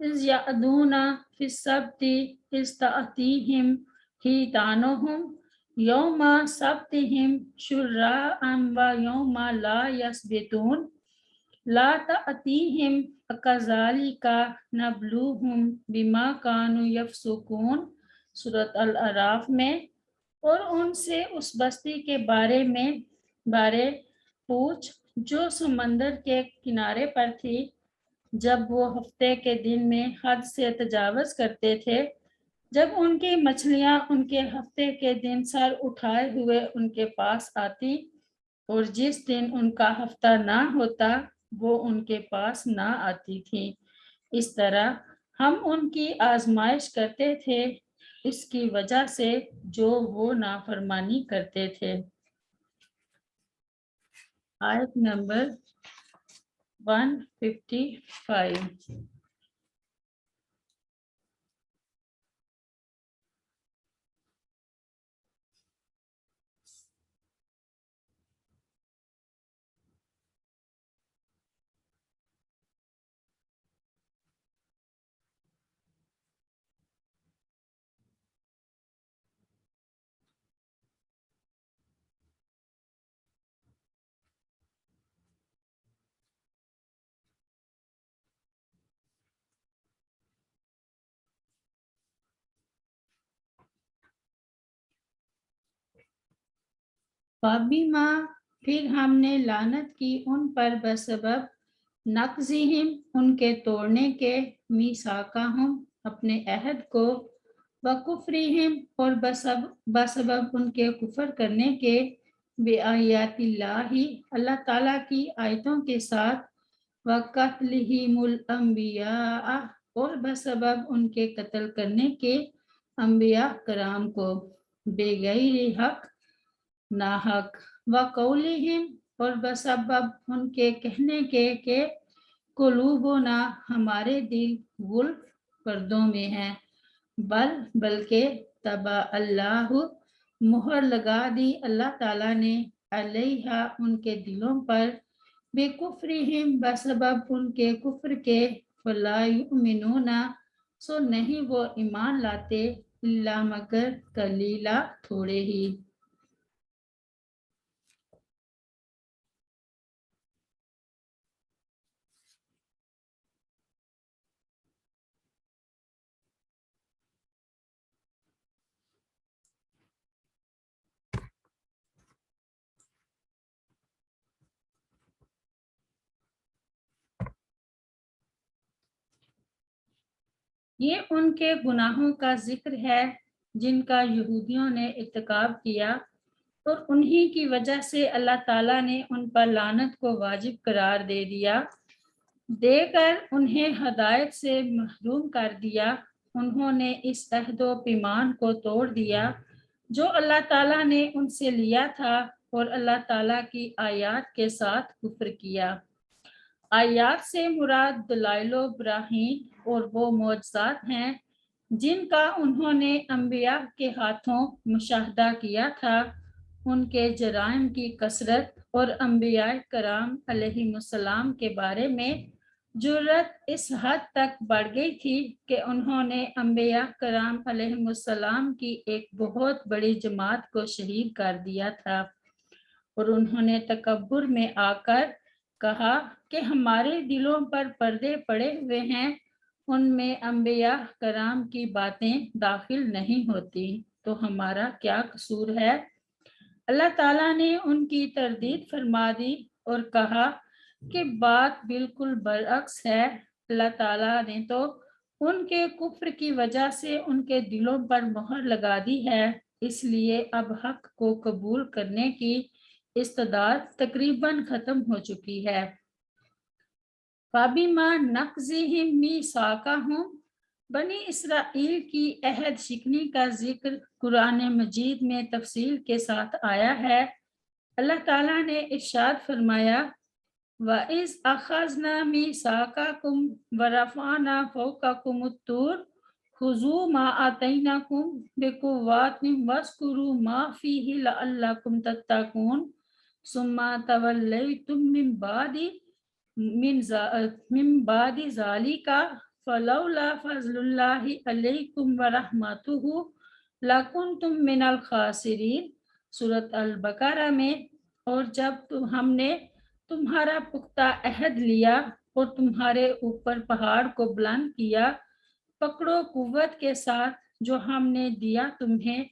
إذ يعدون في السبت إذ تأتيهم حيتانهم يوم سبتهم شرعا ويوم لا يسبتون لا تأتيهم كذلك نبلوهم بما كانوا يفسقون سورۃ الاعراف میں، اور ان سے اس بستی کے بارے پوچھ جو سمندر کے کنارے پر تھی، جب وہ ہفتے کے دن میں حد سے تجاوز کرتے تھے، جب ان کی مچھلیاں ان کے ہفتے کے دن سر اٹھائے ہوئے ان کے پاس آتی، اور جس دن ان کا ہفتہ نہ ہوتا وہ ان کے پاس نہ آتی تھی، اس طرح ہم ان کی آزمائش کرتے تھے اس کی وجہ سے جو وہ نافرمانی کرتے تھے۔ آیت نمبر 155۔ فَبِمَا پھر ہم نے لعنت کی ان پر بسبب نقضہم ان کے توڑنے کے، میثاقہم اپنے عہد کو، وکفرہم اور بسبب ان کے کفر کرنے کے، بآیات اللہ اللہ تعالیٰ کی آیتوں کے ساتھ، وقتلہم الانبیاء اور بسبب ان کے قتل کرنے کے انبیاء کرام کو، بغیر حق ناحق، وقولہم اور بسبب ان کے کہنے کے کہ قلوبنا ہمارے دل غلف پردوں میں ہیں، بلکہ طبع اللہ مہر لگا دی اللہ تعالیٰ نے علیہا ان کے دلوں پر، بکفرہم بسبب ان کے کفر کے، فلا یؤمنون سو نہیں وہ ایمان لاتے، الا مگر قلیلا تھوڑے ہی۔ یہ ان کے گناہوں کا ذکر ہے جن کا یہودیوں نے ارتکاب کیا، اور انہی کی وجہ سے اللہ تعالیٰ نے ان پر لعنت کو واجب قرار دے کر انہیں ہدایت سے محروم کر دیا۔ انہوں نے اس عہد و پیمان کو توڑ دیا جو اللہ تعالیٰ نے ان سے لیا تھا، اور اللہ تعالیٰ کی آیات کے ساتھ کفر کیا۔ آیات سے مراد دلائل و براہین اور وہ معجزات ہیں جن کا انہوں نے انبیاء کے ہاتھوں مشاہدہ کیا تھا۔ ان کے جرائم کی کثرت اور انبیاء کرام علیہم السلام کے بارے میں جرأت اس حد تک بڑھ گئی تھی کہ انہوں نے انبیاء کرام علیہم السلام کی ایک بہت بڑی جماعت کو شہید کر دیا تھا، اور انہوں نے تکبر میں آ کر کہا کہ ہمارے دلوں پر پردے پڑے ہوئے ہیں، ان میں انبیاء کرام کی باتیں داخل نہیں ہوتی، تو ہمارا کیا قصور ہے؟ اللہ تعالیٰ نے ان کی تردید فرما دی اور کہا کہ بات بالکل برعکس ہے، اللہ تعالیٰ نے تو ان کے کفر کی وجہ سے ان کے دلوں پر مہر لگا دی ہے، اس لیے اب حق کو قبول کرنے کی استعداد تقریباً ختم ہو چکی ہے۔ فَبِمَا نَقْضِهِمْ مِیثَاقَهُمْ بنی اسرائیل کی عہد شکنی کا ذکر قرآن مجید میں تفصیل کے ساتھ آیا ہے۔ اللہ تعالیٰ نے ارشاد فرمایا، وَإِذْ أَخَذْنَا مِیثَاقَکُمْ وَرَفَعْنَا فَوْقَکُمُ الطُّورَ خُذُوا مَا آتَیْنَاکُمْ بِقُوَّةٍ وَاذْکُرُوا مَا فِیہِ لَعَلَّکُمْ تَتَّقُونَ ثُمَّ تَوَلَّیْتُم مِّن بَعْدِ ذَلِکَ فلولا فضل اللہ علیکم ورحمتہ لکنتم من الخاسرین، سورۃ البقرہ میں۔ اور جب ہم نے تمہارا پختہ عہد لیا اور تمہارے اوپر پہاڑ کو بلند کیا، پکڑو قوت کے ساتھ جو ہم نے دیا تمہیں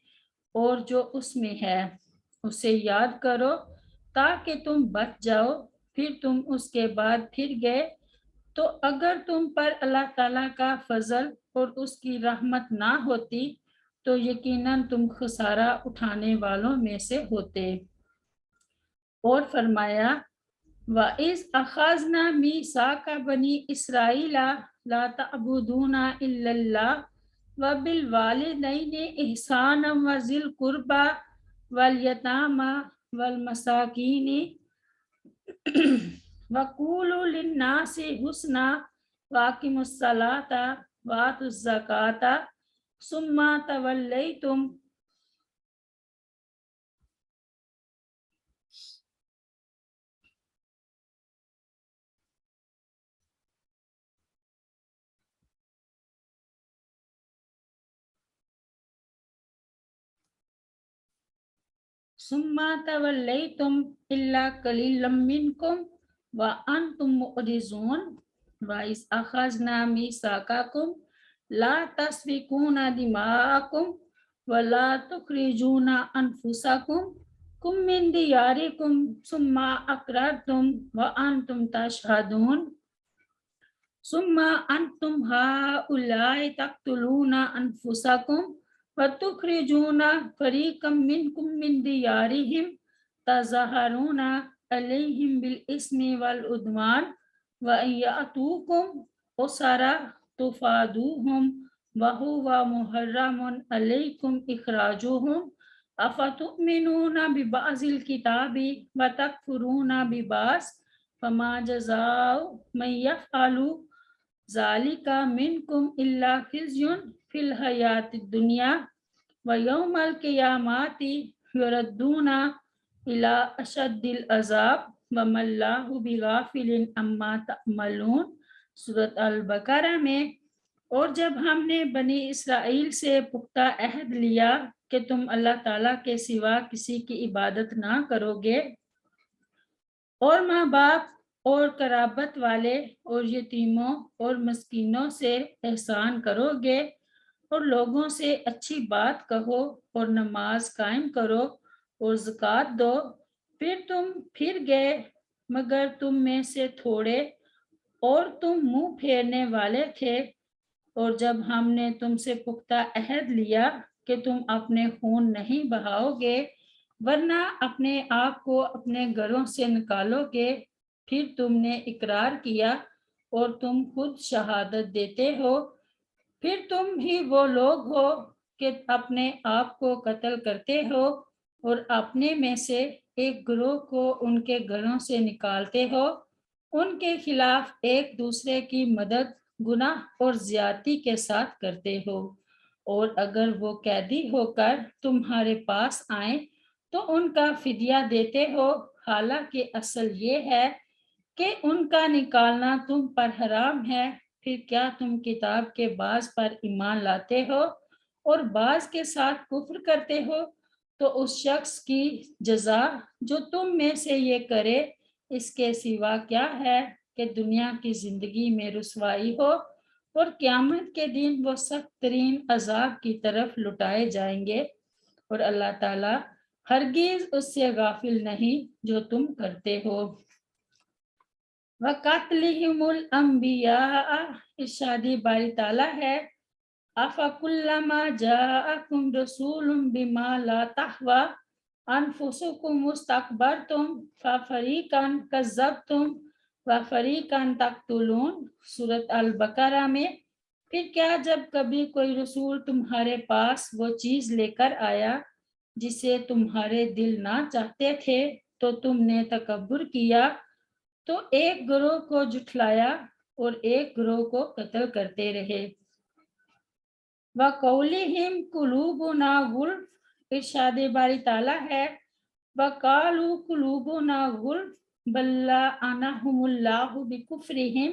اور جو اس میں ہے، اسے یاد کرو تاکہ تم بچ جاؤ۔ پھر تم اس کے بعد پھر گئے، تو اگر تم پر اللہ تعالیٰ کا فضل اور اس کی رحمت نہ ہوتی تو یقیناً تم خسارہ اٹھانے والوں میں سے ہوتے۔ اور فرمایا وَإِذْ أَخَذْنَا مِيثَاقَ بَنِي إِسْرَائِيلَ لَا تَعْبُدُونَ إِلَّا اللَّهَ وَبِالْوَالِدَيْنِ إِحْسَانًا وَذِي الْقُرْبَى وَالْيَتَامَى وَالْمَسَاكِينِ وَقُولُوا لِلنَّاسِ حُسْنًا وَأَقِيمُوا الصَّلَاةَ وَآتُوا الزَّكَاةَ ثُمَّ تَوَلَّيْتُمْ إِلَّا قَلِيلًا مِّنكُمْ وَأَنْتُمْ مُعْرِضُونَ وَإِذْ أَخَذْنَا مِيثَاقَكُمْ لَا تَسْفِكُونَ دِمَاءَكُمْ وَلَا تُخْرِجُونَ أَنفُسَكُمْ مِنْ دِيَارِكُمْ ثُمَّ أَقْرَرْتُمْ وَأَنْتُمْ تَشْهَدُونَ ثُمَّ أَنْتُمْ هَؤُلَاءِ تَقْتُلُونَ أَنفُسَكُمْ وَتُخْرِجُونَ فَرِيقًا مِّنْكُمْ مِنْ دِيَارِهِمْ تَظَاهَرُونَ عَلَيْهِمْ بِالْإِثْمِ وَالْعُدْوَانِ وَإِنْ يَأْتُوكُمْ أُسَارَىٰ تُفَادُوهُمْ وَهُوَ مُحَرَّمٌ عَلَيْكُمْ إِخْرَاجُهُمْ أَفَتُؤْمِنُونَ بِبَعْضِ الْكِتَابِ وَتَكْفُرُونَ بِبَعْضٍ فَمَا جَزَاءُ مَنْ يَفْعَلُ ذَلِكَ مِنْكُمْ إِلَّا خِزْيٌ فِي الْحَيَاةِ الدُّنْيَا وَيَوْمَ الْقِيَامَةِ يُرَدُّونَ إِلَىٰ أَشَدِّ الْعَذَابِ وَمَا اللَّهُ بِغَافِلٍ عَمَّا تَعْمَلُونَ، سورۃ البقرہ میں۔ اور جب ہم نے بنی اسرائیل سے پختہ عہد لیا کہ تم اللہ تعالیٰ کے سوا کسی کی عبادت نہ کرو گے، اور ماں باپ اور قرابت والے اور یتیموں اور مسکینوں سے احسان کرو گے، اور لوگوں سے اچھی بات کہو اور نماز قائم کرو اور زکوٰۃ دو، پھر تم پھر گئے مگر تم میں سے تھوڑے اور تم منہ پھیرنے والے تھے۔ اور جب ہم نے تم سے پختہ عہد لیا کہ تم اپنے خون نہیں بہاؤ گے ورنہ اپنے آپ کو اپنے گھروں سے نکالو گے، پھر تم نے اقرار کیا اور تم خود شہادت دیتے ہو، پھر تم ہی وہ لوگ ہو کہ اپنے آپ کو قتل کرتے ہو اور اپنے میں سے ایک گروہ کو ان کے گھروں سے نکالتے ہو، ان کے خلاف ایک دوسرے کی مدد گناہ اور زیادتی کے ساتھ کرتے ہو، اور اگر وہ قیدی ہو کر تمہارے پاس آئیں تو ان کا فدیہ دیتے ہو، حالانکہ اصل یہ ہے کہ ان کا نکالنا تم پر حرام ہے۔ پھر کیا تم کتاب کے بعض پر ایمان لاتے ہو اور بعض کے ساتھ کفر کرتے ہو؟ تو اس شخص کی جزا جو تم میں سے یہ کرے اس کے سوا کیا ہے کہ دنیا کی زندگی میں رسوائی ہو اور قیامت کے دن وہ سخت ترین عذاب کی طرف لٹائے جائیں گے، اور اللہ تعالیٰ ہرگز اس سے غافل نہیں جو تم کرتے ہو۔ وَقَتْلِهِمُ الْأَنْبِيَاءَ، ارشادِ باری تعالیٰ ہے أَفَكُلَّمَا جَاءَكُمْ رَسُولٌ بِمَا لَا تَهْوَىٰ أَنفُسُكُمُ اسْتَكْبَرْتُمْ فَفَرِيقًا كَذَّبْتُمْ وَفَرِيقًا تَقْتُلُونَ، سورۃ البقرہ میں۔ پھر کیا جب کبھی کوئی رسول تمہارے پاس وہ چیز لے کر آیا جسے تمہارے دل نہ چاہتے تھے تو تم نے تکبر کیا، تو ایک گروہ کو جھٹلایا اور ایک گروہ کو قتل کرتے رہے۔ وَقَوْلِهِمْ قُلُوبُنَا غُلْفٌ، ارشاد باری تعالیٰ ہے وَقَالُوا قُلُوبُنَا غُلْفٌ بَل لَّعَنَهُمُ اللَّهُ بِكُفْرِهِمْ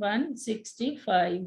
165।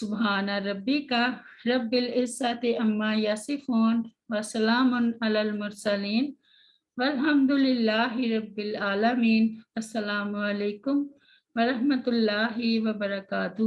سبحان ربک رب العزت عما یصفون وسلام علی المرسلین والحمد للہ رب العالمین۔ السلام علیکم ورحمۃ اللہ وبرکاتہ۔